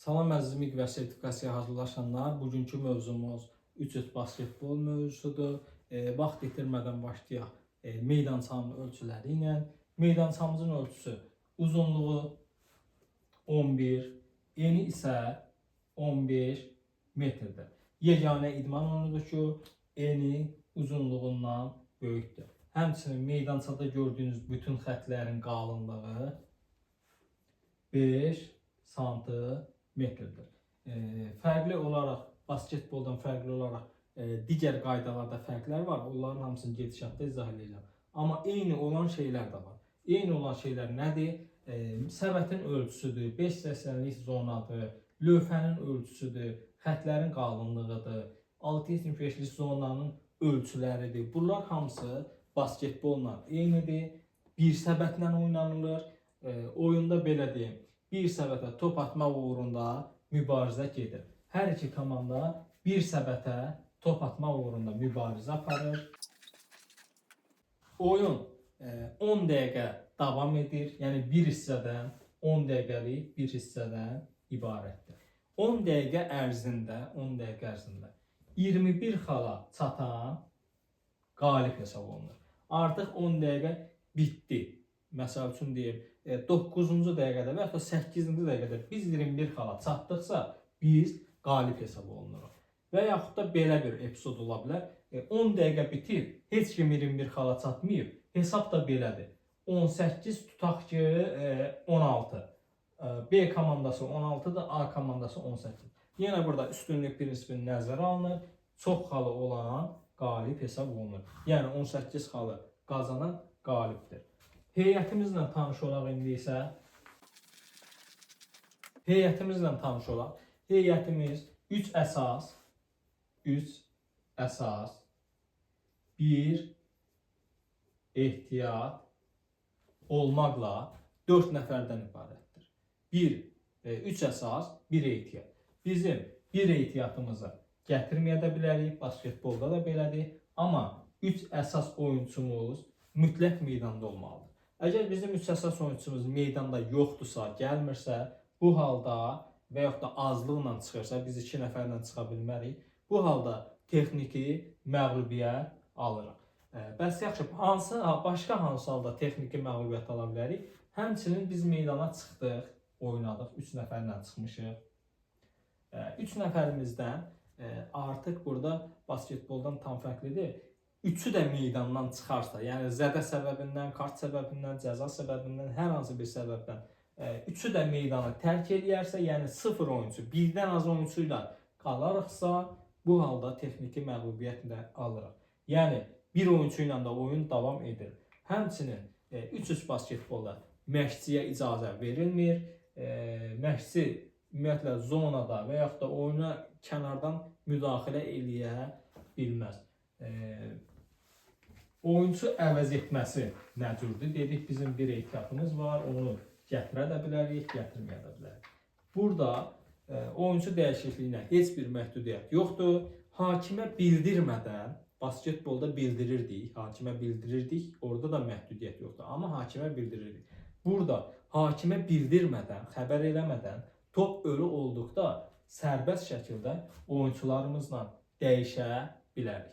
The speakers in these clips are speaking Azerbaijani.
Salam əziz MİQ və sertifikasiya hazırlaşanlar. Bugünkü mövzumuz 300 basketbol mövzusudur. Vaxt itirmədən başlayaq meydançanın ölçüləri ilə. Meydançamızın ölçüsü uzunluğu 11, eni isə 15 metrdir. Yeganə idman oyunudur ki, eni uzunluğundan böyükdür. Həmçinin meydançada gördüyünüz bütün xətlərin qalınlığı 5 santimetrdir. Fərqli olaraq, basketboldan fərqli olaraq digər qaydalarda fərqlər var. Onların hamısını gedişatda izah edəcəm. Amma eyni olan şeylər də var. Eyni olan şeylər nədir? Səbətin ölçüsüdür, 580'lik zonadır, lövhənin ölçüsüdür, xətlərin qalınlığıdır, 675'lik zonanın ölçüləridir. Bunlar hamısı basketbolla eynidir. Bir səbətlə oynanılır. Oyunda belə deyim, bir səbətə top atmaq uğrunda mübarizə gedir. Hər iki komanda bir səbətə top atmaq uğrunda mübarizə aparır. Oyun 10 dəqiqə davam edir. Yəni bir hissədən 10 dəqiqəlik bir hissədən ibarətdir. 10 dəqiqə ərzində 21 xala çatan qalib hesab olunur. Artıq 10 dəqiqə bitdi. Məsəl üçün deyim, 9-cu dəqiqədə və ya 8-ci dəqiqədə biz 21 xala çatdıqsa, biz qalib hesab olunuruq. Və yaxud da belə bir epizod ola bilər. 10 dəqiqə bitib, heç kim 21 xala çatmayıb, hesab da belədir. 18 tutaq ki, 16. B komandası 16'da, A komandası 18. Yenə burada üstünlük prinsipini nəzərə alınır. Çox xalı olan qalib hesab olunur. Yəni 18 xalı qazanan qalibdir. Heyətimizlə tanış olaq indi isə. Heyətimizlə tanış olaq. Heyətimiz 3 əsas, 1 ehtiyat olmaqla 4 nəfərdən ibarətdir. 3 əsas, 1 ehtiyat. Bizim 1 ehtiyatımızı gətirməyə də bilərik, basketbolda da belədir. Amma 3 əsas oyunçumuz mütləq meydanda olmalıdır. Əgər bizim 3 əsas oyunçumuz meydanda yoxdursa, gəlmirsə, bu halda və yaxud da azlıqla çıxırsa, biz 2 nəfərlə çıxa bilmərik. Bu halda texniki məğlubiyyət alırıq. Bəs yaxşı, başqa hansı halda texniki məğlubiyyət ala bilərik? Həmçinin biz meydana çıxdıq, oynadıq, 3 nəfərlə çıxmışıq. 3 nəfərimizdən artıq burada basketboldan tam fərqlidir. Üçü də meydandan çıxarsa, yəni zədə səbəbindən, kart səbəbindən, cəza səbəbindən, hər hansı bir səbəbdən üçü də meydanı tərk edərsə, yəni 0 oyuncu, birdən az oyuncu ilə qalarıqsa, bu halda texniki məğlubiyyətlə alırıq. Yəni bir oyuncu ilə də oyun davam edir. Həmçinin 300 basketbolda məşqçiyə icazə verilmir. Məşqçi ümumiyyətlə zonada və yaxud da oyuna kənardan müdaxilə eləyə bilməz. Oyuncu əvəz etməsi nə cürdür? Dedik, bizim bir ehtiyatımız var, onu gətirə də bilərik, gətirməyə də bilərik. Burada oyuncu dəyişikliyinə heç bir məhdudiyyət yoxdur. Hakimə bildirmədən, basketbolda bildirirdik, hakimə bildirirdik, orada da məhdudiyyət yoxdur, amma hakimə bildirirdik. Burada hakimə bildirmədən, xəbər eləmədən top ölü olduqda sərbəst şəkildə oyuncularımızla dəyişə bilərik.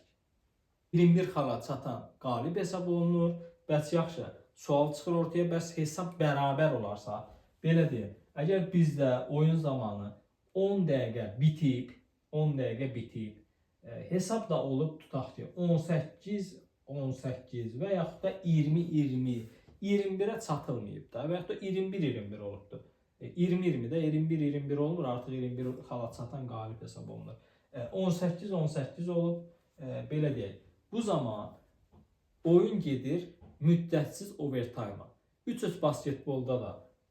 21 xala çatan qalib hesab olunur. Bəs yaxşı, sual çıxır ortaya, bəs hesab bərabər olarsa, belə deyim, əgər bizdə oyun zamanı 10 dəqiqə bitib, hesab da olub tutaq ki, 18 və yaxud da 20, 21'ə çatılmayıb da, və yaxud da 21 olubdur. 20-20'də 21 olmur, artıq 21 xala çatan qalib hesab olunur. 18 olub, belə deyək. Bu zaman oyun gedir müddətsiz overtime-a. 300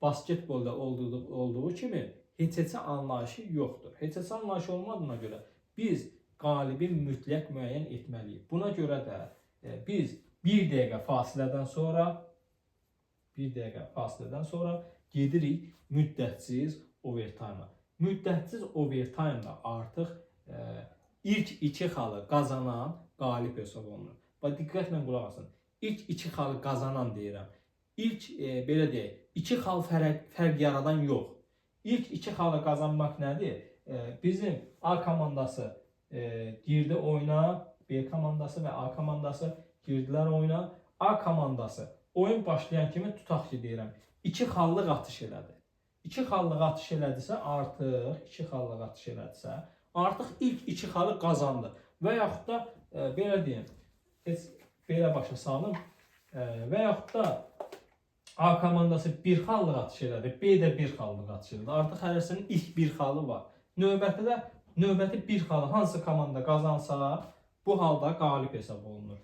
basketbolda olduğu kimi heç anlayışı yoxdur. Heç anlayışı olmadığına görə biz qalibi mütləq müəyyən etməliyik. Buna görə də biz 1 dəqiqə fasilədən sonra gedirik müddətsiz overtime-a. Müddətsiz overtime-da artıq ilk 2 xalı qazanan qalib hesab olunur. Diqqətlə qulaq asın. İlk 2 xalı qazanan deyirəm. İlk belə deyək, 2 xal fərq yaradan yox. İlk 2 xalı qazanmaq nədir? Bizim A komandası girdi oyuna, B komandası və A komandası girdilər oyuna. A komandası oyun başlayan kimi tutaq ki deyirəm 2 xallıq atış elədi. 2 xallıq atış elədisə artıq ilk 2 xalı qazandı. Və yaxud da belə deyim, belə başa salım. Və yaxud da A komandası 1 xallıq atış elədi, B də 1 xallıq atış elədi. Artıq hərəsinin ilk 1 xalı var. Növbəti 1 xalı hansı komanda qazansa, bu halda qalib hesab olunur.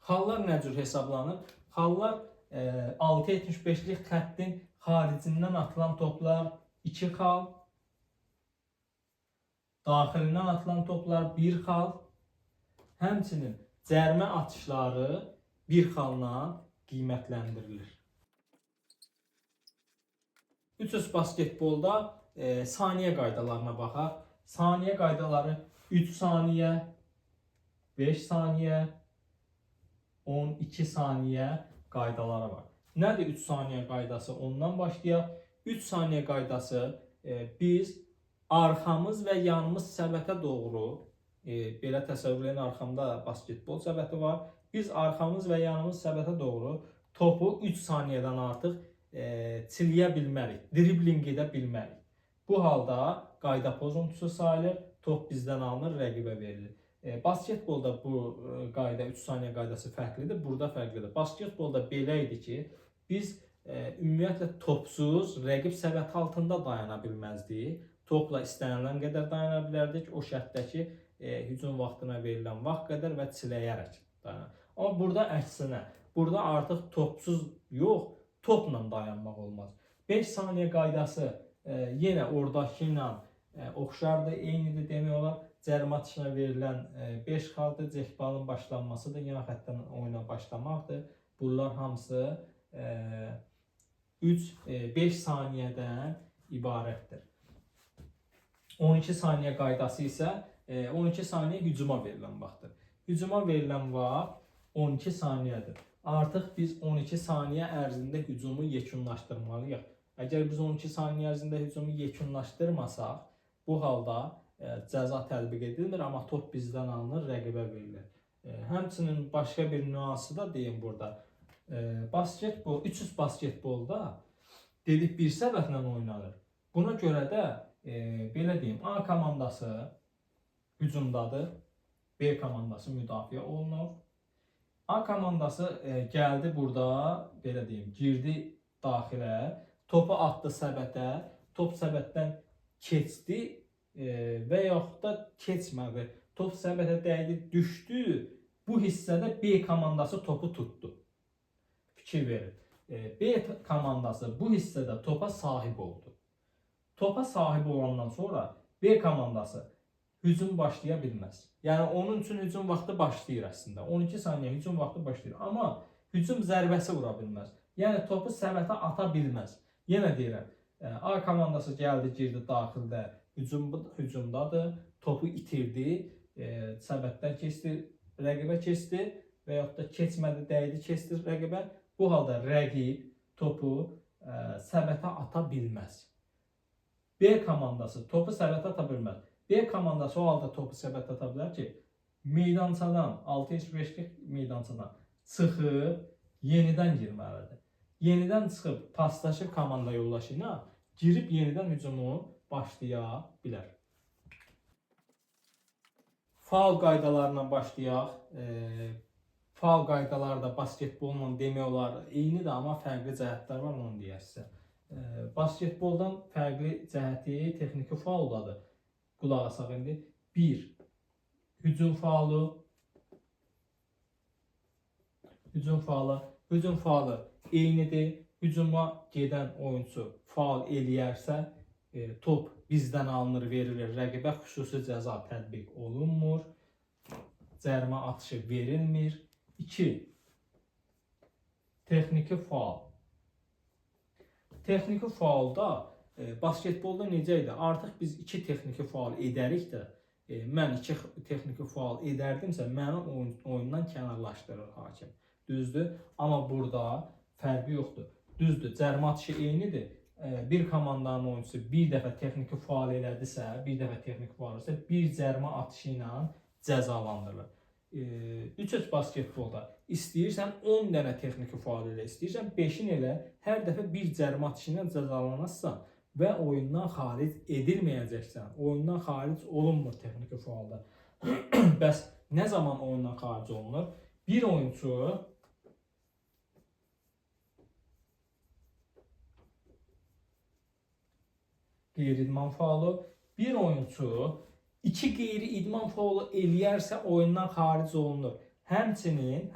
Xallar nə cür hesablanır? Xallar 6.75'lik xəttin xaricindən atılan toplar 2 xal, daxilindən atılan toplar 1 xal, həmçinin cərmə atışları 1 xalla qiymətləndirilir. 300 basketbolda saniyə qaydalarına baxaq. Saniyə qaydaları 3 saniyə, 5 saniyə, 12 saniyə qaydaları var. Nədir 3 saniyə qaydası? Ondan başlayaq. 3 saniyə qaydası biz arxamız və yanımız səbətə doğru, belə təsəvvür edin, arxamda basketbol səbəti var. Biz arxamız və yanımız səbətə doğru topu 3 saniyədən artıq çiliyə bilmərik, dribling edə bilmərik. Bu halda qayda pozuntusu sayılır, top bizdən alınır, rəqibə verilir. Basketbolda bu qayda 3 saniyə qaydası fərqlidir, burada fərqlidir. Basketbolda belə idi ki, biz ümumiyyətlə topsuz rəqib səbət altında dayana bilməzdik. Topla istənilən qədər dayana bilərdik. O şərtdə ki, hücum vaxtına verilən vaxt qədər və çiləyərək dayanar. Amma burada əksinə, burada artıq topsuz yox, topla dayanmaq olmaz. 5 saniyə qaydası yenə oradakı ilə oxşardır, eynidir demək olar. Cərmə atışına verilən 5 xaldır, cekbalın başlanmasıdır, yan xəttdən oyuna başlamaqdır. Bunlar hamısı 5 saniyədən ibarətdir. 12 saniyə qaydası isə 12 saniyə hücuma verilən vaxtdır. Hücuma verilən vaxt 12 saniyədir. Artıq biz 12 saniyə ərzində hücumu yekunlaşdırmalıyıq. Əgər biz 12 saniyə ərzində hücumu yekunlaşdırmasaq, bu halda cəza tətbiq edilir, amma top bizdən alınır, rəqibə verilir. Həmçinin başqa bir nüansı da deyim burada. 300 basketbolda dedik bir səbətlə oynanır. Buna görə də belə deyim, A komandası hücumdadır, B komandası müdafiə olunur. A komandası gəldi burada, belə deyim, girdi daxilə, topu atdı səbətə, top səbətdən keçdi və yaxud da keçmədi. Top səbətə dəydi, düşdü. Bu hissədə B komandası topu tutdu. Fikir verin. B komandası bu hissədə topa sahib oldu. Topa sahib olandan sonra B komandası hücum başlaya bilməz. Yəni onun üçün hücum vaxtı başlayır əslində. 12 saniyə hücum vaxtı başlayır. Amma hücum zərbəsi vura bilməz. Yəni topu səbətə ata bilməz. Yenə deyirəm, A komandası gəldi, girdi daxildə, hücumdadır, topu itirdi, səbətdən keçdi, rəqibə keçdi və yaxud da keçmədi, dəydi, keçdi rəqibə. Bu halda rəqib topu səbətə ata bilməz. B komandası topu səbətə ata bilməz. B komandası o halda topu səbətə ata bilər ki, meydançadan, 6-5'lik meydançadan çıxıb yenidən girməlidir. Yenidən çıxıb paslaşıb komanda yoldaşı ilə girib yenidən hücumu başlaya bilər. Faul qaydalarına başlayaq. Faul qaydaları da basketbolla demək olar eynidir, amma fərqli cəhətlər var, onu deyək sizə. Basketboldan fərqli cəhəti texniki fauldadır. Qulaq asaq indi. 1. Hücum faulu. Hücum faulu eynidir. Hücuma gedən oyuncu faul eləyərsə, top bizdən alınır, verilir rəqibə, xüsusi cəza tətbiq olunmur. Cərmə atışı verilmir. 2. Texniki faul. Texniki faulda basketbolda necə idi? Artıq biz 2 texniki faul edərik də, mən 2 texniki faul edərdimsə, məni oyundan kənarlaşdırır hakim. Düzdür? Amma burada fərqi yoxdur. Düzdür, cərimə atışı eynidir. Bir komandanın oyunçusu bir dəfə texniki faul elədisə, bir cərimə atışı ilə cəzalandırılır. 3-3 basketbolda istəyirsən 10 dənə texniki faul elə, istəyirsən 5-in elə, hər dəfə bir cərimə atışı ilə cəzalanırsan və oyundan xaric edilməyəcəksən. Oyundan xaric olunmur texniki faulda. Bəs nə zaman oyundan xaric olunur? Bir oyunçu qeyri-idman faulu, bir oyunçu 2 qeyri-idman faulu eləyərsə oyundan xaric olunur. Həmçinin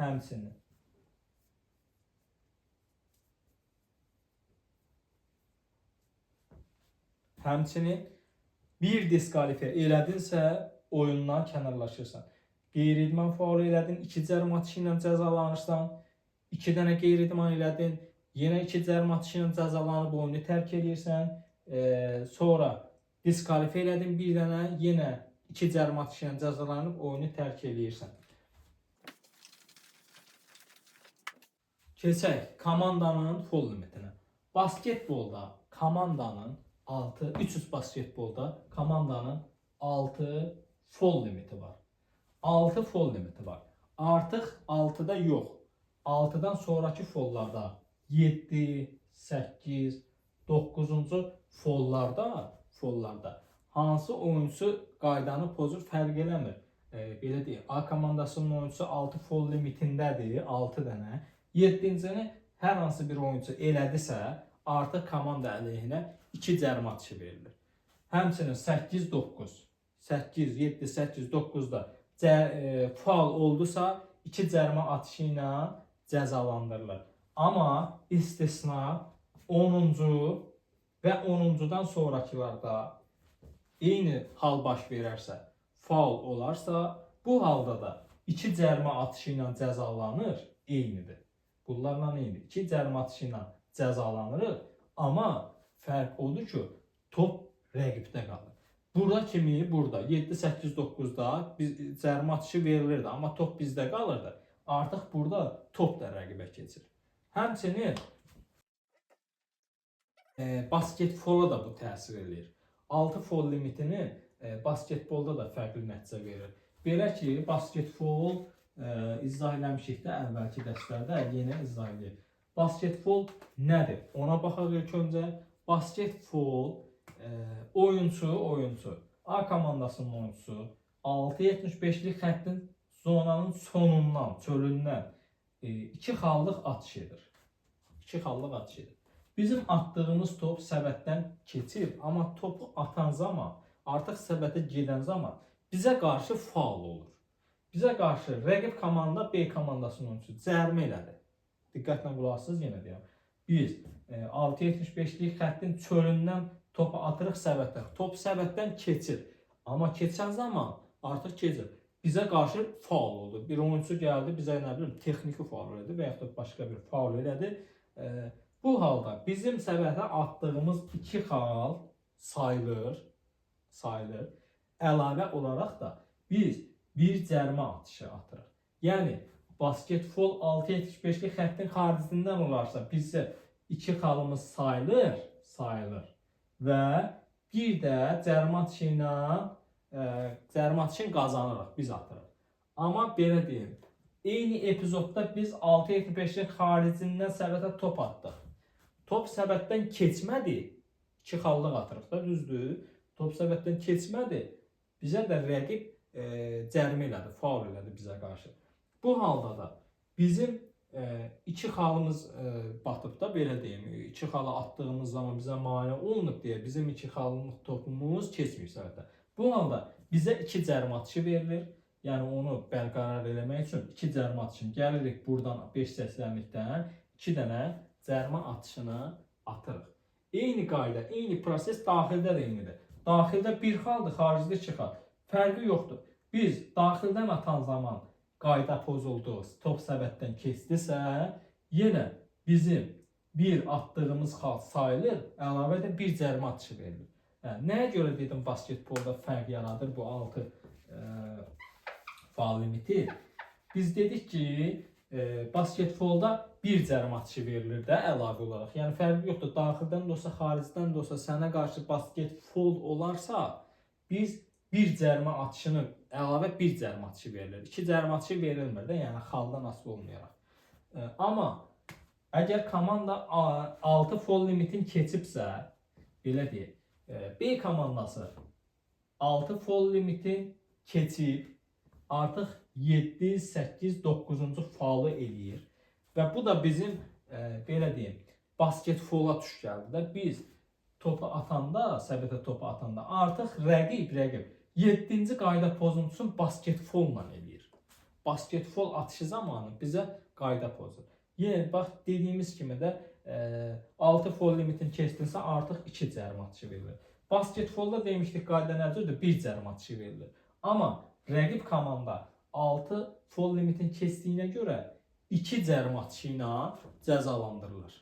bir diskalifiyə elədinsə oyundan kənarlaşırsan. Qeyri-idman faulu elədin, 2 cərimə atışı ilə cəzalanırsan. 2 dənə qeyri-idman elədin, yenə 2 cərimə atışı ilə cəzalanıb oyunu tərk edirsən. Sonra diskalifiyə elədin bir dənə, yenə 2 cərimə atışı ilə cəzalanıb oyunu tərk edirsən. Keçək komandanın fol limitinə. Basketbolda komandanın 300 basketbolda komandanın 6 fol limiti var. 6 fol limiti var. Artıq 6-da yox. 6-dan sonraki follarda 7, 8, 9-cu follarda hansı oyunçu qaydanı pozur fərq eləmir. Belə deyək, A komandasının oyunçusu 6 fol limitindədir, 6 dənə. 7-cini hər hansı bir oyunçu elədisə, artıq komanda əleyhinə 2 cərimə atışı verilir. Həmçinin 8-9, 8, 7, 8, 9-da faul oldusa 2 cərimə atışı ilə cəzalandırılır. Amma istisna 10-cu və 10-cudan sonrakılarda eyni hal baş verərsə, faul olarsa, bu halda da 2 cərimə atışı ilə cəzalanır, eynidir. Bunlarla eyni. 2 cərimə atışı ilə cəzalanırıq, amma fərq odur ki, top rəqibdə qalır. Burada kimi, burada 7, 8, 9-da cərimə atışı verilirdi, amma top bizdə qalırdı. Artıq burada top da rəqibə keçir. Həmçinin basketbola da bu təsir edir. 6 fol limitinin basketbolda da fərqli nəticə verir. Belə ki, basketbol izah eləmişik də əvvəlki dərslərdə, yenə izah edir. Basketbol nədir? Ona baxaq ilk öncə. Basketbol oyunçu, A komandasının oyunçusu 6.75'lik xəttin zonanın sonundan, çölündən 2 xallıq atış edir. 2 xallıq atış edir. Bizim atdığımız top səbətdən keçir, amma topu atan zaman, artıq səbətə gedən zaman bizə qarşı faul olur. Bizə qarşı rəqib komanda B komandasının oyuncusu cərimə elədi. Diqqətlə qulaq asınız, yenə deyəm. Biz 6.75'lik xəttin çölündən topu atırıq səbətdən. Top səbətdən keçir. Amma keçən zaman artıq keçir. Bizə qarşı faul oldu. Bir oyuncu gəldi, bizə nə bilim texniki faul elədi və yaxud da başqa bir faul elədi. Bu halda bizim səbətə atdığımız 2 xal sayılır. Əlavə olaraq da biz bir cərimə atışı atırıq. Yəni basketbol 6.75'lik xəttin xaricindən olarsa bizə 2 xalımız sayılır və bir də cərimə atışı ilə cərimə atışını qazanırıq, biz atırıq. Amma belə deyim, eyni epizodda biz 6.75'lik xaricindən səbətə top atdıq. Top səbətdən keçmədi, 2 xallıq atırıq da, düzdür? Top səbətdən keçmədi, bizə də rəqib cərimə elədi, faul elədi bizə qarşı. Bu halda da bizim 2 xalımız batıb da, belə deyim, 2 xalı atdığımız zaman bizə mane olunub deyə bizim 2 xallıq topumuz keçmir səbətə. Bu halda bizə 2 cərimə atışı verilir. Yəni onu bərqərar eləmək üçün 2 cərimə atışını gəlirik buradan 5.80-likdən 2 dənə cərimə atışını atırıq. Eyni qayda, eyni proses daxildə də eynidir. Daxildə 1 xaldır, xaricdə 2 xal. Fərqi yoxdur. Biz daxildən atan zaman qayda pozuldu, top səbətdən keçdisə, yenə bizim bir atdığımız xal sayılır, əlavə də bir cərimə atışı verilir. Nəyə görə dedim basketbolda fərq yaradır bu 6 faul limiti? Biz dedik ki, basketbolda bir cərimə atışı verilir də əlavə olaraq. Yəni fərqi yoxdur. Daxildən də olsa, xaricdən də olsa sənə qarşı basket foul olarsa, biz bir cərimə atışını əlavə bir cərimə atışı verilir. 2 cərimə atışı verilmir də, yəni xaldan asılı olmayaraq. Amma əgər komanda 6 foul limitin keçibsə, belə deyək, B komandası 6 foul limitin keçib, artıq 7, 8, 9-cu faulı eləyir. Və bu da bizim, belə deyim, basket foula tuş gəldi də. Biz topu atanda, səbətə topu atanda artıq rəqib 7-ci qayda pozuntusunu basket foulla eləyir. Basket foul atışı zamanı bizə qayda pozur. Yenə bax dediyimiz kimi də 6 foul limitin keçdinsə artıq 2 cərimə atışı verilir. Basket foulda demişdik qayda nədir? 1 cərimə atışı verilir. Amma rəqib komanda 6 foul limitin keçdiyinə görə 2 cərimə atışı ilə cəzalandırılır.